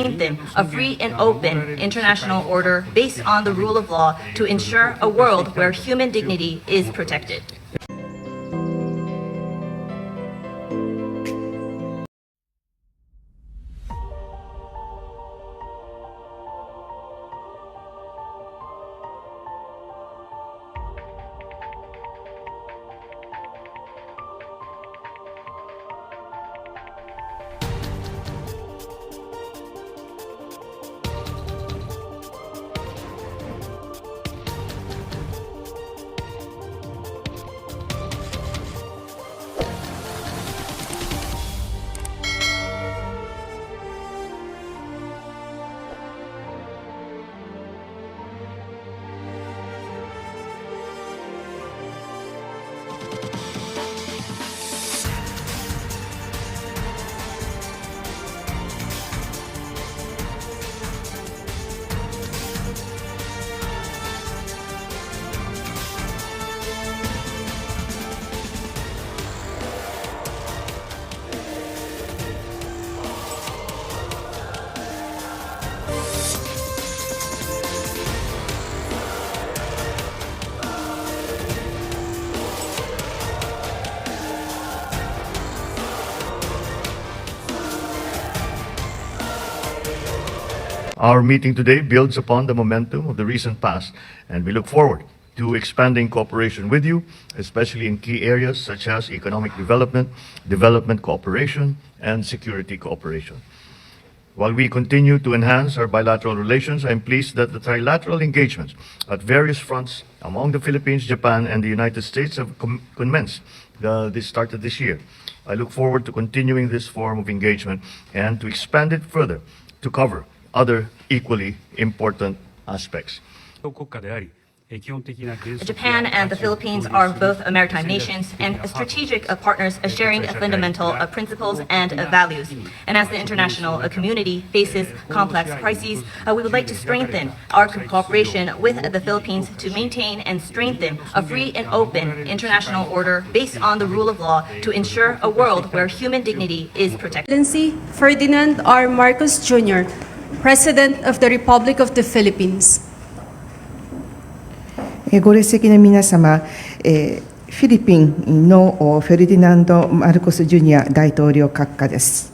strengthen a free and open international order based on the rule of law to ensure a world where human dignity is protected. Our meeting today builds upon the momentum of the recent past, and we look forward to expanding cooperation with you, especially in key areas such as economic development, development cooperation, and security cooperation. While we continue to enhance our bilateral relations, I am pleased that the trilateral engagements at various fronts among the Philippines, Japan, and the United States have commenced the start of this year. I look forward to continuing this form of engagement and to expand it further to cover other equally important aspects. Japan and the Philippines are both maritime nations and strategic partners sharing fundamental principles and values. And as the international community faces complex crises, we would like to strengthen our cooperation with the Philippines to maintain and strengthen a free and open international order based on the rule of law to ensure a world where human dignity is protected. Excellency Ferdinand R. Marcos Jr., President of the Republic of the Philippines. ご列席の皆様、フィリピンのフェルディナンド・マルコス・ジュニア大統領閣下です。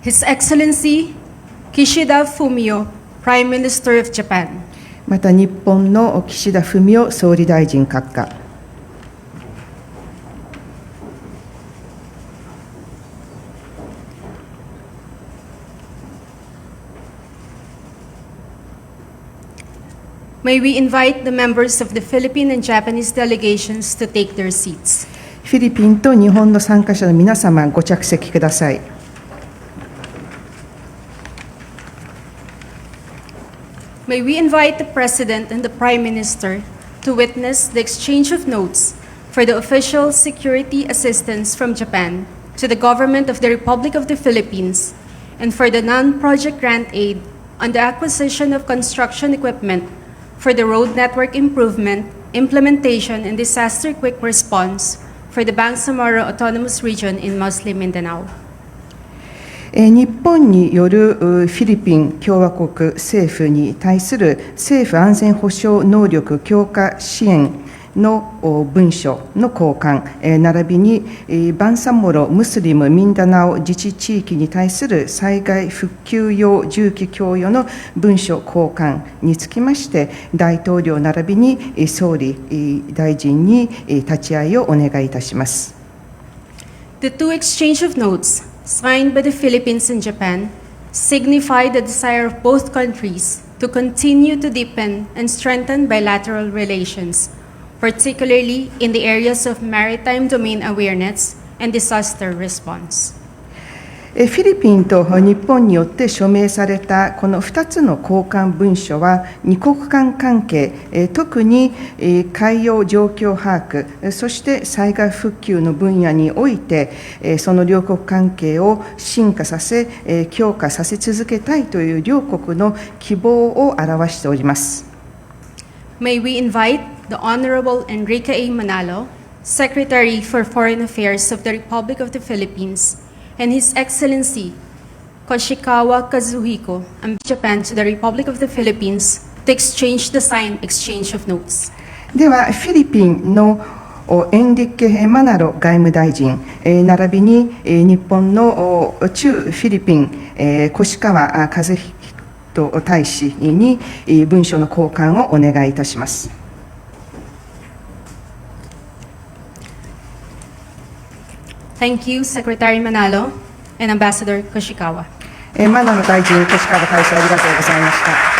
His Excellency Kishida Fumio, Prime Minister of Japan. また日本の岸田文雄総理大臣閣下。May we invite the members of the Philippine and Japanese delegations to take their seats. フィリピンと日本の参加者の皆様、ご着席ください。May we invite the President and the Prime Minister to witness the exchange of notes for the official security assistance from Japan to the Government of the Republic of the Philippines and for the non-project grant aid on the acquisition of construction equipment for the road network improvement, implementation, and disaster quick response for the BANSA Autonomous Region in Muslim Mindanao. 日本によるフィリピン共和国政府に対する政府安全保障能力強化支援の文書の交換、並びにバンサモロ・ムスリム・ミンダナオ自治地域に対する災害復旧用重機供与の文書交換につきまして、大統領並びに総理大臣に立ち会いをお願いいたします。The two exchange of notes signed by the Philippines and Japan signify the desire of both countries to continue to deepen and strengthen bilateral relations, particularly in the areas of maritime domain awareness and disaster response. フィリピンと日本によって署名されたこの2つの交換文書は、二国間関係、特に海洋状況把握、そして災害復旧の分野において、その両国関係を深化させ、強化させ続けたいという両国の希望を表しております。May we invite the Honorable Enrique A. Manalo, Secretary for Foreign Affairs of the Republic of the Philippines, and His Excellency Koshikawa Kazuhiko, of Japan, to the Republic of the Philippines to exchange the signed exchange of notes. では、フィリピンのエンリケ・マナロ外務大臣、並びに日本の駐フィリピン、越川和彦大使に文書の交換をお願いいたします。Thank you, Secretary Manalo and Ambassador Koshikawa. マナロ大臣、越川大使、ありがとうございました。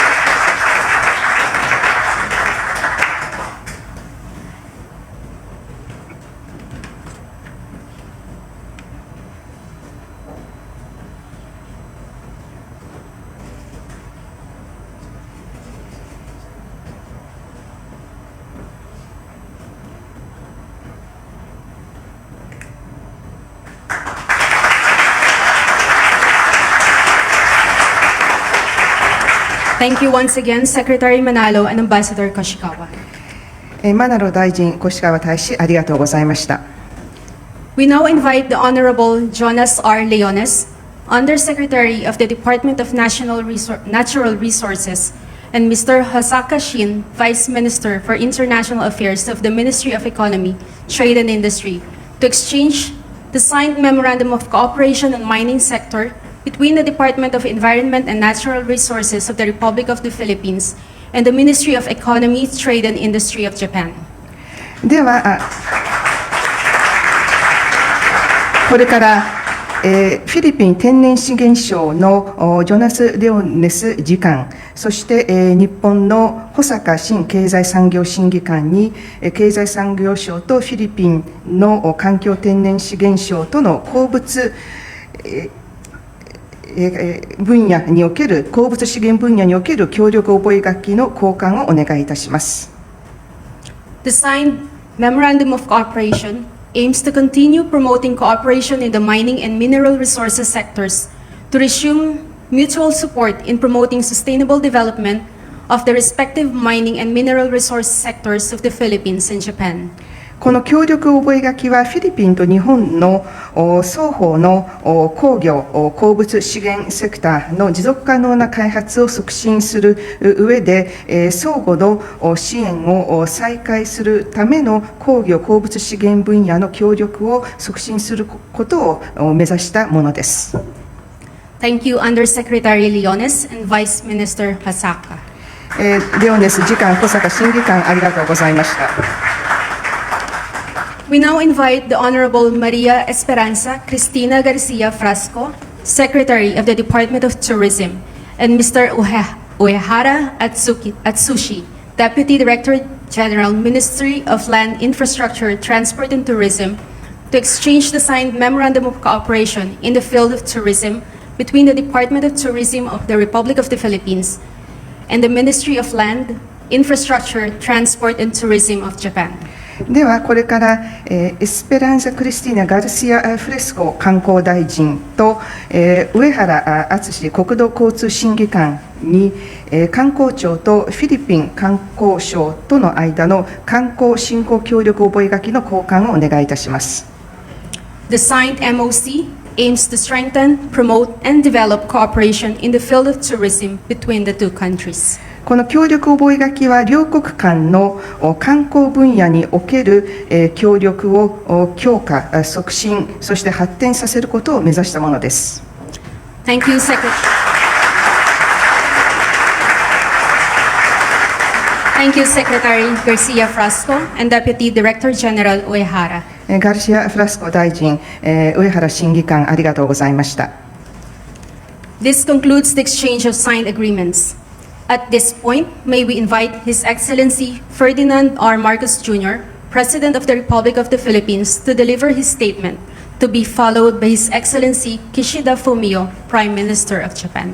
Thank you once again, Secretary Manalo and Ambassador Koshikawa. マナロ大臣、越川大使、ありがとうございました。We now invite the Honorable Jonas R. Leones, Undersecretary of the Department of Natural Resources, and Mr. Hasaka Shin, Vice Minister for International Affairs of the Ministry of Economy, Trade and Industry, to exchange the signed Memorandum of Cooperation on Mining Sector between the Department of Environment and Natural Resources of the Republic of the Philippines and the Ministry of Economy, Trade and Industry of Japan. では、これから、フィリピン天然資源省のジョナス・レオネス次官、そして、日本の保坂新経済産業審議官に、経済産業省とフィリピンの環境天然資源省との鉱物、分野における鉱物資源分野における協力覚書の交換をお願いいたします。The signed Memorandum of Cooperation aims to continue promoting cooperation in the mining and mineral resources sectors to resume mutual support in promoting sustainable development of the respective mining and mineral resource sectors of the Philippines and Japan. この協力覚書はフィリピンと日本の双方の鉱業・鉱物資源セクターの持続可能な開発を促進する上で、相互の支援を再開するための鉱業・鉱物資源分野の協力を促進することを目指したものです。Thank you, Undersecretary Leones and Vice Minister Hasaka. レオネス次官、保坂審議官、ありがとうございました。We now invite the Honorable Maria Esperanza Cristina Garcia Frasco, Secretary of the Department of Tourism, and Mr. Uehara Atsushi, Deputy Director General, Ministry of Land, Infrastructure, Transport and Tourism, to exchange the signed Memorandum of Cooperation in the field of tourism between the Department of Tourism of the Republic of the Philippines and the Ministry of Land, Infrastructure, Transport and Tourism of Japan. ではこれから、エスペランザ・クリスティーナ・ガルシア・フレスコ観光大臣と、上原敦国土交通審議官に、観光庁とフィリピン観光省との間の観光振興協力覚書の交換をお願いいたします。The signed MOC aims to strengthen, promote, and develop cooperation in the field of tourism between the two countries. この協力覚書は両国間の観光分野における協力を強化、促進、そして発展させることを目指したものです。Thank you, Secretary. Thank you, Secretary Garcia Frasco and Deputy Director General Uehara. ガルシア・フラスコ大臣、上原審議官、ありがとうございました。This concludes the exchange of signed agreements. At this point, may we invite His Excellency Ferdinand R. Marcos Jr., President of the Republic of the Philippines, to deliver his statement to be followed by His Excellency Kishida Fumio, Prime Minister of Japan.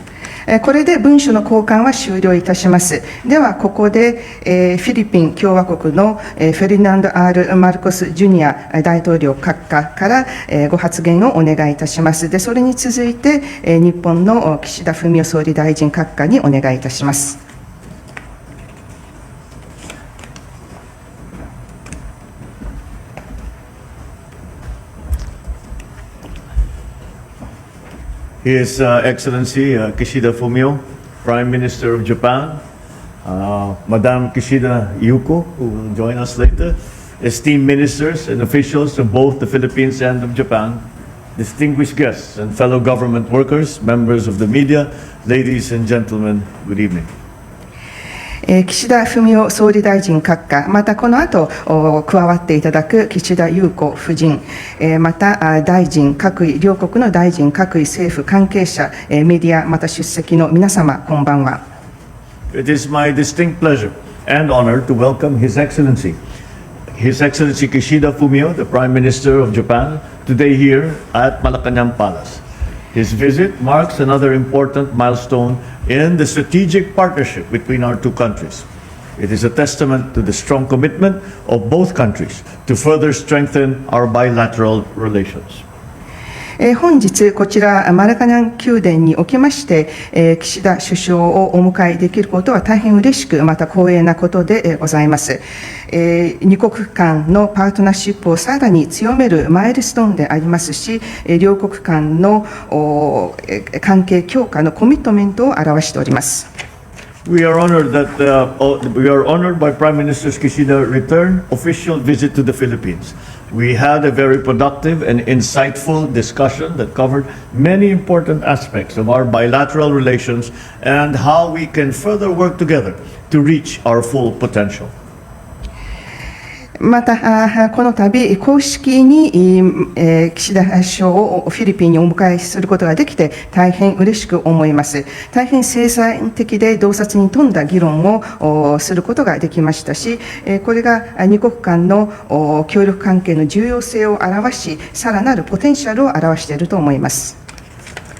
これで文書の交換は終了いたします。では、ここで、フィリピン共和国の、フェルナンド・ R ・マルコス・ジュニア大統領閣下から、ご発言をお願いいたします。で、それに続いて、日本の岸田文雄総理大臣閣下にお願いいたします。His Excellency Kishida Fumio, Prime Minister of Japan, Madam Kishida Yuko, who will join us later, esteemed ministers and officials of both the Philippines and of Japan, distinguished guests and fellow government workers, members of the media, ladies and gentlemen, good evening. 岸田文雄総理大臣閣下、またこの後加わっていただく岸田裕子夫人、また大臣各位、両国の大臣各位、政府関係者、メディア、また出席の皆様、こんばんは。It is my distinct pleasure and honor to welcome His Excellency Kishida Fumio, the Prime Minister of Japan, today here at Malacanang Palace. His visit marks another important milestone in the strategic partnership between our two countries. It is a testament to the strong commitment of both countries to further strengthen our bilateral relations. 本日、こちらマラカナン宮殿におきまして、岸田首相をお迎えできることは大変嬉しく、また光栄なことでございます。二国間のパートナーシップをさらに強めるマイルストーンでありますし、両国間の関係強化のコミットメントを表しております。We are honored by Prime Minister Kishida's return official visit to the Philippines. We had a very productive and insightful discussion that covered many important aspects of our bilateral relations and how we can further work together to reach our full potential. また、この度、公式に岸田首相をフィリピンにお迎えすることができて、大変嬉しく思います。大変生産的で洞察に富んだ議論をすることができましたし、これが二国間の協力関係の重要性を表し、さらなるポテンシャルを表していると思います。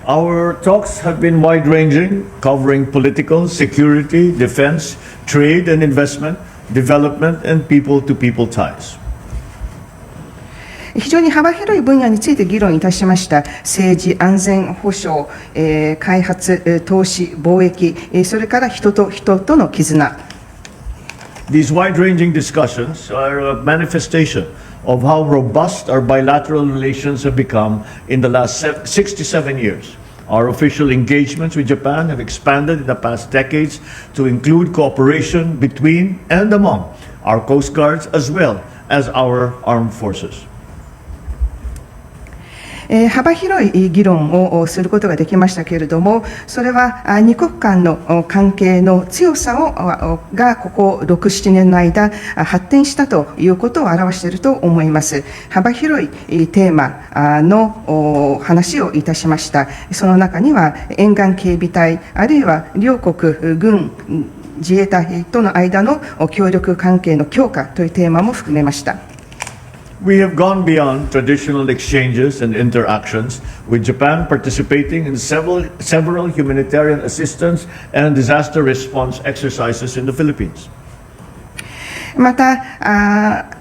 Our talks have been wide-ranging, covering political, security, defense, trade and investment, development and people-to-people ties. 非常に幅広い分野について議論いたしました。政治、安全保障、開発、投資、貿易、それから人と人との絆。These wide-ranging discussions are a manifestation of how robust our bilateral relations have become in the last 67 years. Our official engagements with Japan have expanded in the past decades to include cooperation between and among our coast guards as well as our armed forces. 幅広い議論をすることができましたけれども、それは二国間の関係の強さがここ6、7年の間発展したということを表していると思います。幅広いテーマの話をいたしました。その中には沿岸警備隊、あるいは両国軍自衛隊との間の協力関係の強化というテーマも含めました。We have gone beyond traditional exchanges and interactions, with Japan participating in several humanitarian assistance and disaster response exercises in the Philippines. また、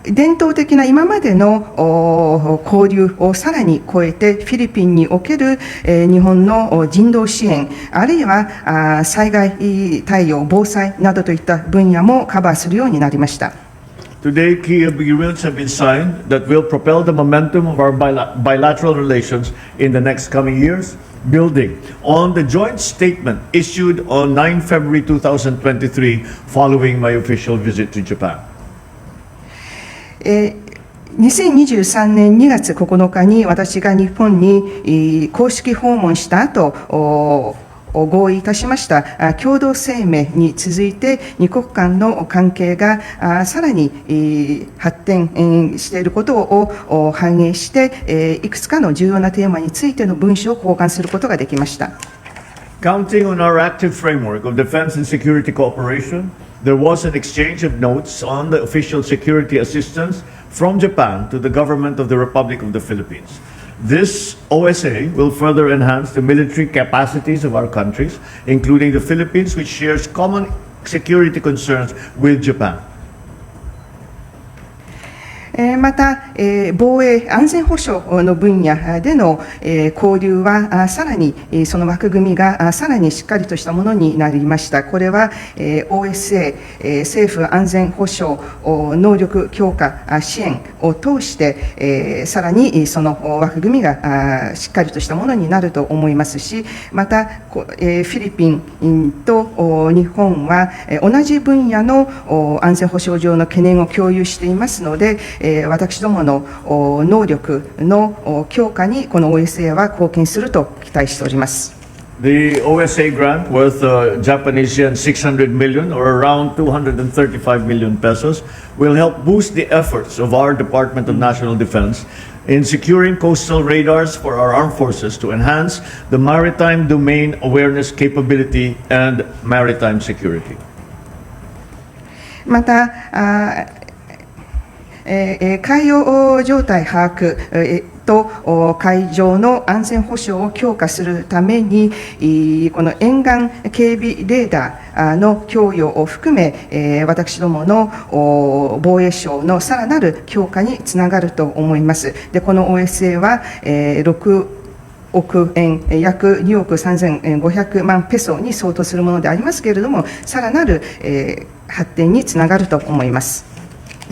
伝統的な今までの交流をさらに超えて、フィリピンにおける日本の人道支援、あるいは災害対応、防災などといった分野もカバーするようになりました。Today, key agreements have been signed that will propel the momentum of our bilateral relations in the next coming years, building on the joint statement issued on 9 February 2023 following my official visit to Japan. 2023年2月9日に私が日本に公式訪問した後、合意いたしました共同声明に続いて二国間の関係がさらに発展していることを反映していくつかの重要なテーマについての文書を交換することができました。Counting on our active framework of defense and security cooperation, there was an exchange of notes on the official security assistance from Japan to the government of the Republic of the Philippines. This OSA will further enhance the military capacities of our countries, including the Philippines, which shares common security concerns with Japan. また、防衛安全保障の分野での交流はさらにその枠組みがさらにしっかりとしたものになりました。これは OSA 政府安全保障能力強化支援を通してさらにその枠組みがしっかりとしたものになると思いますし、またフィリピンと日本は同じ分野の安全保障上の懸念を共有していますので、私どもの能力の強化にこの OSA は貢献すると期待しております。The OSA grant worth Japanese yen 600 million or around 235 million pesos will help boost the efforts of our Department of National Defense in securing coastal radars for our armed forces to enhance the maritime domain awareness capability and maritime security. また海洋状態把握と海上の安全保障を強化するために、この沿岸警備レーダーの供与を含め、私どもの防衛省のさらなる強化につながると思います。で、この OSA は、6億円、約2億3500万ペソに相当するものでありますけれども、さらなる、発展につながると思います。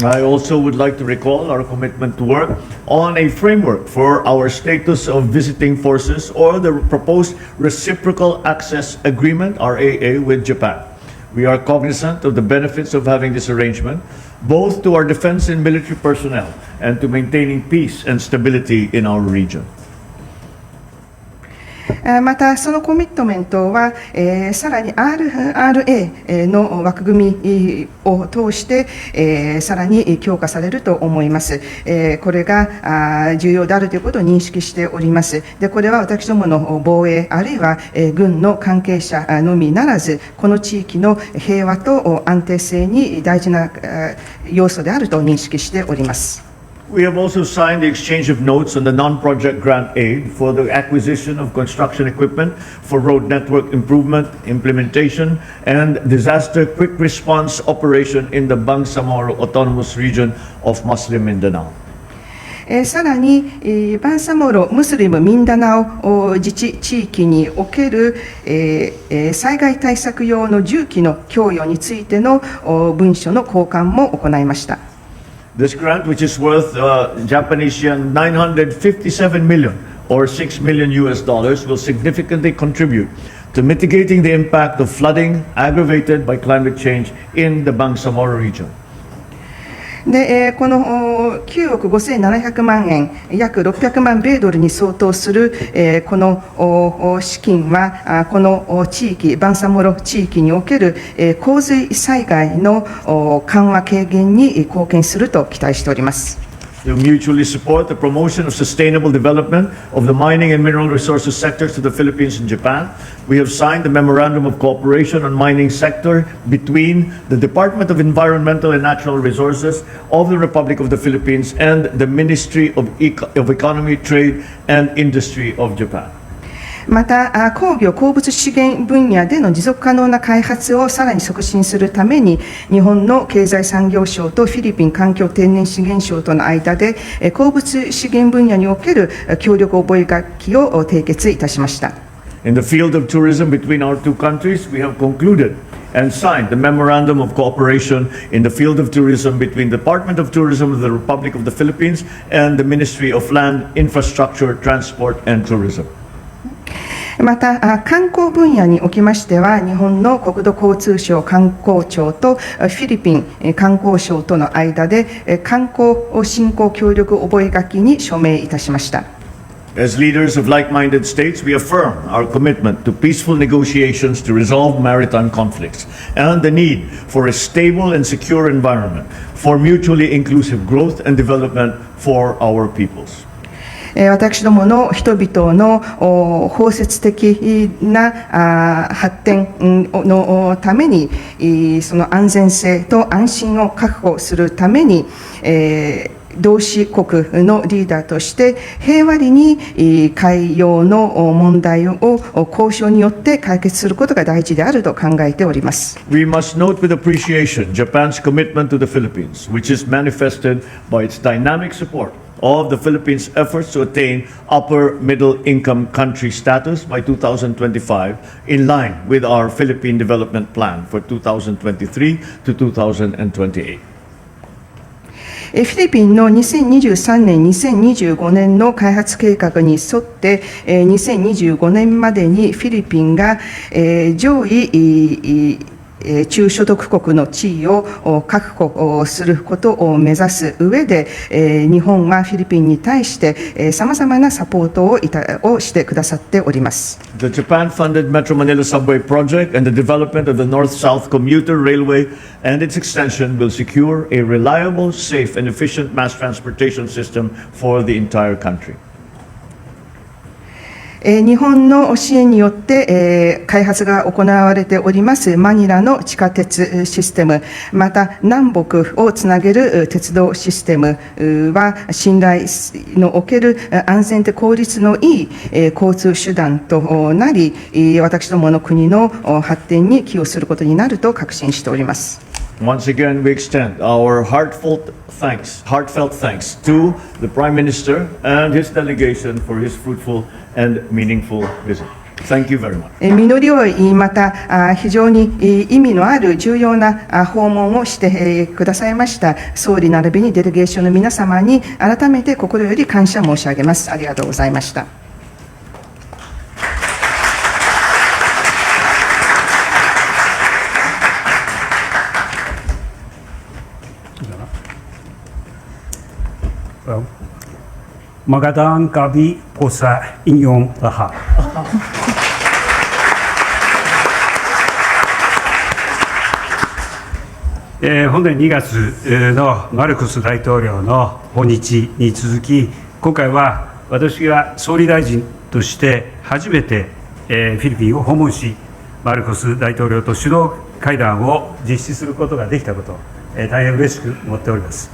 I also would like to recall our commitment to work on a framework for our status of visiting forces or the proposed Reciprocal Access Agreement, RAA, with Japan. We are cognizant of the benefits of having this arrangement, both to our defense and military personnel and to maintaining peace and stability in our region. またそのコミットメントは、さらに RRA の枠組みを通して、さらに強化されると思います。これが重要であるということを認識しております。で、これは私どもの防衛あるいは軍の関係者のみならず、この地域の平和と安定性に大事な要素であると認識しております。We have also signed the exchange of notes on the non-project grant aid for the acquisition of construction equipment for road network improvement, implementation, and disaster quick response operation in the Bangsamoro Autonomous Region of Muslim Mindanao. さらにバンサモロムスリムミンダナオ自治地域における災害対策用の重機の供与についての文書の交換も行いました。This grant, which is worth Japanese yen 957 million or $6 million, will significantly contribute to mitigating the impact of flooding aggravated by climate change in the Bangsamoro region. でこの9億5700万円、約600万米ドルに相当するこの資金は、この地域、バンサモロ地域における洪水災害の緩和軽減に貢献すると期待しております。To mutually support the promotion of sustainable development of the mining and mineral resources sectors to the Philippines and Japan, we have signed the Memorandum of Cooperation on Mining Sector between the Department of Environmental and Natural Resources of the Republic of the Philippines and the Ministry of Economy, Trade and Industry of Japan. また鉱業鉱物資源分野での持続可能な開発をさらに促進するために、日本の経済産業省とフィリピン環境天然資源省との間で鉱物資源分野における協力覚書を締結いたしました。In the field of tourism between our two countries, we have concluded and signed the Memorandum of Cooperation in the field of tourism between the Department of Tourism of the Republic of the Philippines and the Ministry of Land, Infrastructure, Transport and Tourism. また観光分野におきましては、日本の国土交通省観光庁とフィリピン観光省との間で観光振興協力覚書に署名いたしました。As leaders of like-minded states, we affirm our commitment to peaceful negotiations to resolve maritime conflicts and the need for a stable and secure environment for mutually inclusive growth and development for our peoples. 私どもの人々の包摂的な発展のために、その安全性と安心を確保するために、同志国のリーダーとして平和裏に海洋の問題を交渉によって解決することが大事であると考えております。We must note with appreciation Japan's commitment to the Philippines, which is manifested by its dynamic support of the Philippines' efforts to attain upper middle income country status by 2025, in line with our Philippine Development Plan for 2023 to 2028. フィリピンの2023年、2025年の開発計画に沿って、2025年までにフィリピンが上位中所得国の地位を確保することを目指す上で、日本はフィリピンに対してさまざまなサポートをしてくださっております。The Japan-funded Metro Manila Subway project and the development of the North-South Commuter Railway and its extension will secure a reliable, safe, and efficient mass transportation system for the entire country. 日本の支援によって開発が行われておりますマニラの地下鉄システム、また南北をつなげる鉄道システムは信頼のおける安全で効率のいい交通手段となり、私どもの国の発展に寄与することになると確信しております。Once again, we extend our heartfelt thanks to the Prime Minister and his delegation for his fruitful and meaningful visit. Thank you very much. 実り良い、また非常に意味のある重要な訪問をしてくださいました総理並びにデレゲーションの皆様に改めて心より感謝申し上げます。ありがとうございました。Magandang gabi po sa inyong lahat.本年2月のマルコス大統領の訪日に続き、今回は私が総理大臣として初めてフィリピンを訪問し、マルコス大統領と首脳会談を実施することができたこと、大変嬉しく思っております。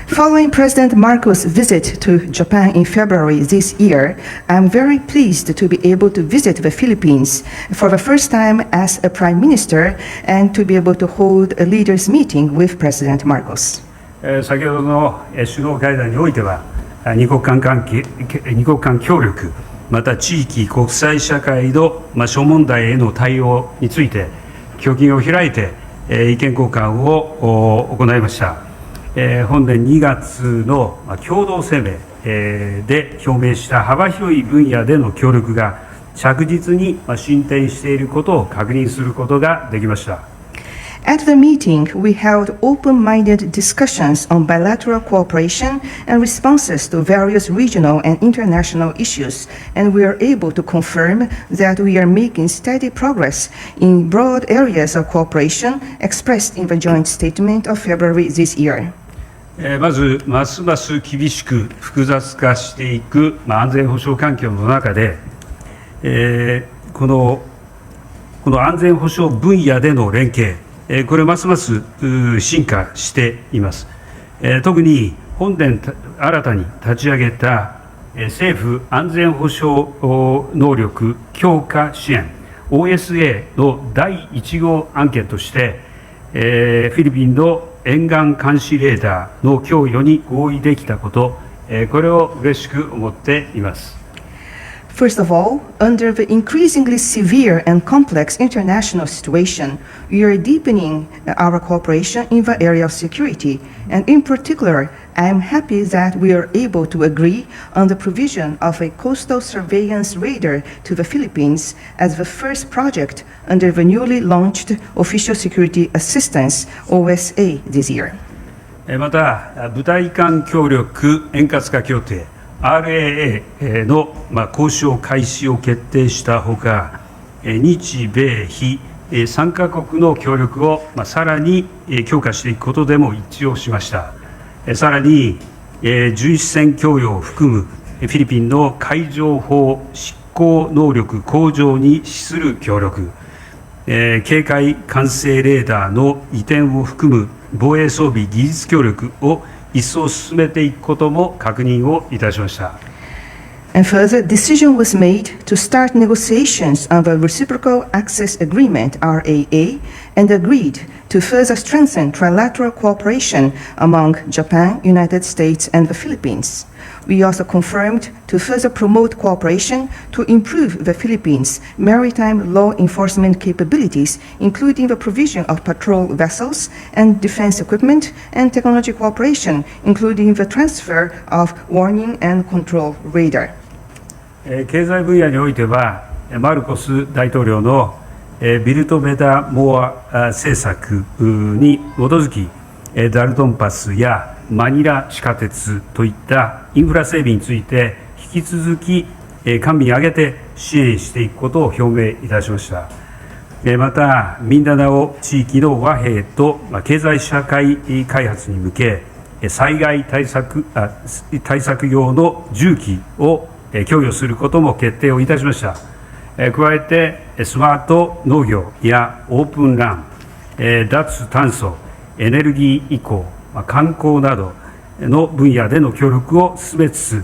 Following President Marcos' visit to Japan in February this year, I'm very pleased to be able to visit the Philippines for the first time as a Prime Minister and to be able to hold a leaders' meeting with President Marcos. 先ほどの首脳会談においては、二国間協力、また地域、国際社会の諸問題への対応について、胸襟を開いて意見交換を行いました。本年2月の共同声明で表明した幅広い分野での協力が着実に進展していることを確認することができました。At the meeting, we held open-minded discussions on bilateral cooperation and responses to various regional and international issues, and we are able to confirm that we are making steady progress in broad areas of cooperation expressed in the joint statement of February this year. まず、ますます厳しく複雑化していく安全保障環境の中で、この安全保障分野での連携、これますます進化しています。特に本年新たに立ち上げた政府安全保障能力強化支援 OSA の第1号案件として、フィリピンの沿岸監視レーダーの供与に合意できたこと、これを嬉しく思っています。First of all, under the increasingly severe and complex international situation, we are deepening our cooperation in the area of security. And in particular, I am happy that we are able to agree on the provision of a coastal surveillance radar to the Philippines as the first project under the newly launched Official Security Assistance (OSA) this year. また、部隊間協力円滑化協定 RAA の交渉開始を決定したほか、日米非3カ国の協力をさらに強化していくことでも一致をしました。さらに、巡視船供与を含むフィリピンの海上法執行能力向上に資する協力、警戒管制レーダーの移転を含む防衛装備技術協力を一層進めていくことも確認をいたしました。And further, decision was made to start negotiations on the Reciprocal Access Agreement, RAA, and agreed to further strengthen trilateral cooperation among Japan, United States, and the Philippines. We also confirmed to further promote cooperation to improve the Philippines' maritime law enforcement capabilities, including the provision of patrol vessels and defense equipment, and technology cooperation, including the transfer of warning and control radar. 経済分野においては、マルコス大統領のビルトベタモア政策に基づき、ダルトンパスやマニラ地下鉄といったインフラ整備について、引き続き官民挙げて支援していくことを表明いたしました。また、ミンダナオ地域の和平と経済社会開発に向け、災害対策用の重機を供与することも決定をいたしました。加えて、スマート農業やオープンラン、脱炭素、エネルギー移行、観光などの分野での協力を進めつつ、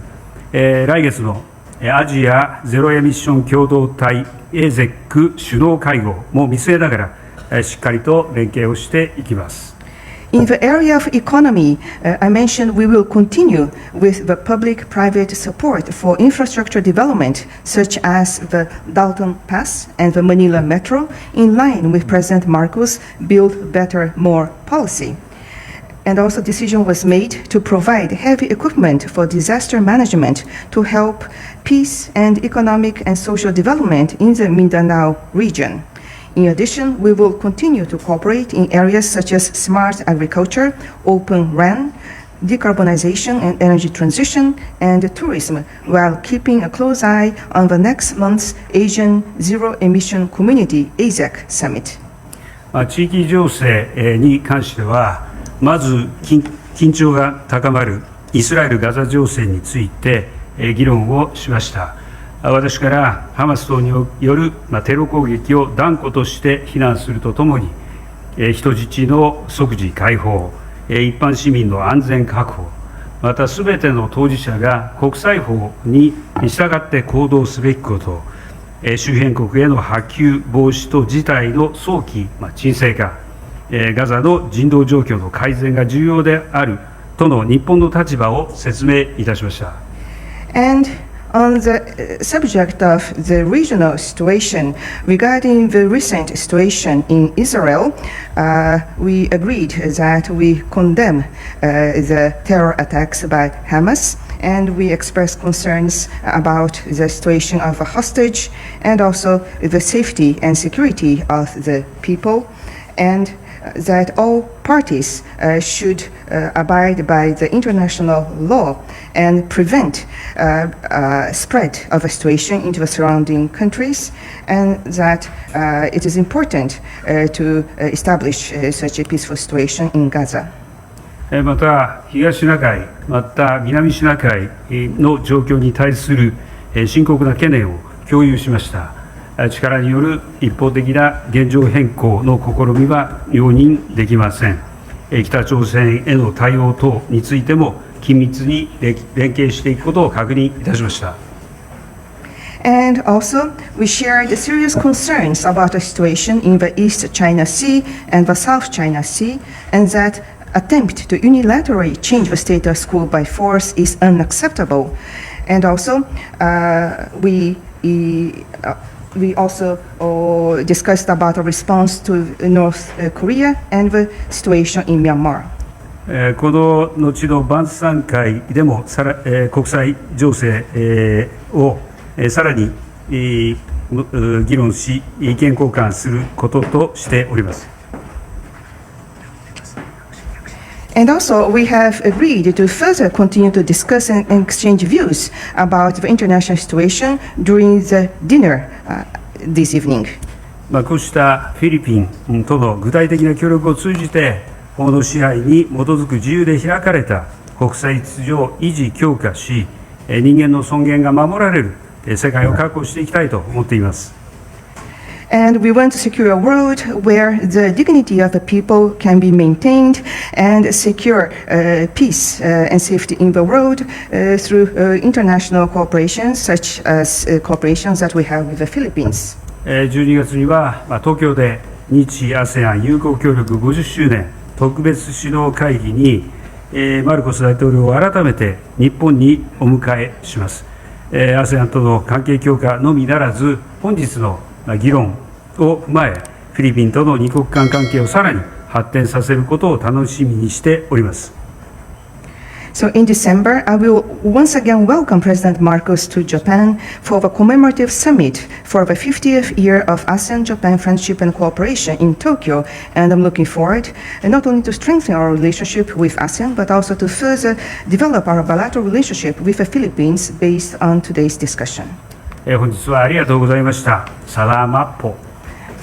来月のアジアゼロエミッション共同体 AZEC 首脳会合も見据えながら、しっかりと連携をしていきます。In the area of economy, I mentioned we will continue with the public-private support for infrastructure development, such as the Dalton Pass and the Manila Metro, in line with President Marcos' Build Better, More policy. And also decision was made to provide heavy equipment for disaster management to help peace and economic and social development in the Mindanao region. In addition, we will continue to cooperate in areas such as smart agriculture, open RAN, decarbonization and energy transition, and tourism, while keeping a close eye on the next month's Asian Zero Emission Community AZEC Summit. 地域情勢に関しては、まず緊張が高まるイスラエル・ガザ情勢について議論をしました。私からハマス等によるテロ攻撃を断固として非難するとともに、人質の即時解放、一般市民の安全確保、またすべての当事者が国際法に従って行動すべきこと、周辺国への波及防止と事態の早期沈静化、ガザの人道状況の改善が重要であるとの日本の立場を説明いたしました。And on the subject of the regional situation, regarding the recent situation in Israel, we agreed that we condemn the terror attacks by Hamas, and we expressed concerns about the situation of a hostage and also the safety and security of the people, and that all parties should abide by the international law and prevent spread of a situation into the surrounding countries, and that it is important to establish such a peaceful situation in Gaza. また、東シナ海、また南シナ海の状況に対する深刻な懸念を共有しました。力による一方的な現状変更の試みは容認できません。北朝鮮への対応等についても緊密に連携していくことを確認いたしました。And also, we shared serious concerns about the situation in the East China Sea and the South China Sea, and that attempt to unilaterally change the status quo by force is unacceptable. And also, we also discussed about a response to North Korea and the situation in Myanmar. この後の晩餐会でも国際情勢をさらに議論し、意見交換することとしております。And also, we have agreed to further continue to discuss and exchange views about the international situation during the dinner this evening. こうしたフィリピンとの具体的な協力を通じて、法の支配に基づく自由で開かれた国際秩序を維持・強化し、人間の尊厳が守られる世界を確保していきたいと思っています。And we want to secure a world where the dignity of the people can be maintained and secure peace and safety in the world through international cooperations such as cooperations that we have with the Philippines. 12月には東京で日 ASEAN 友好協力50周年特別首脳会議にマルコス大統領を改めて日本にお迎えします。ASEAN との関係強化のみならず本日の議論を踏まえフィリピンとの二国間関係をさらに発展させることを楽しみにしております。So in December, I will once again welcome President Marcos to Japan for the commemorative summit for the 50th year of ASEAN-Japan Friendship and Cooperation in Tokyo. And I'm looking forward not only to strengthen our relationship with ASEAN, but also to further develop our bilateral relationship with the Philippines based on today's discussion. 本日はありがとうございました。サラマッポ。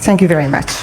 Thank you very much.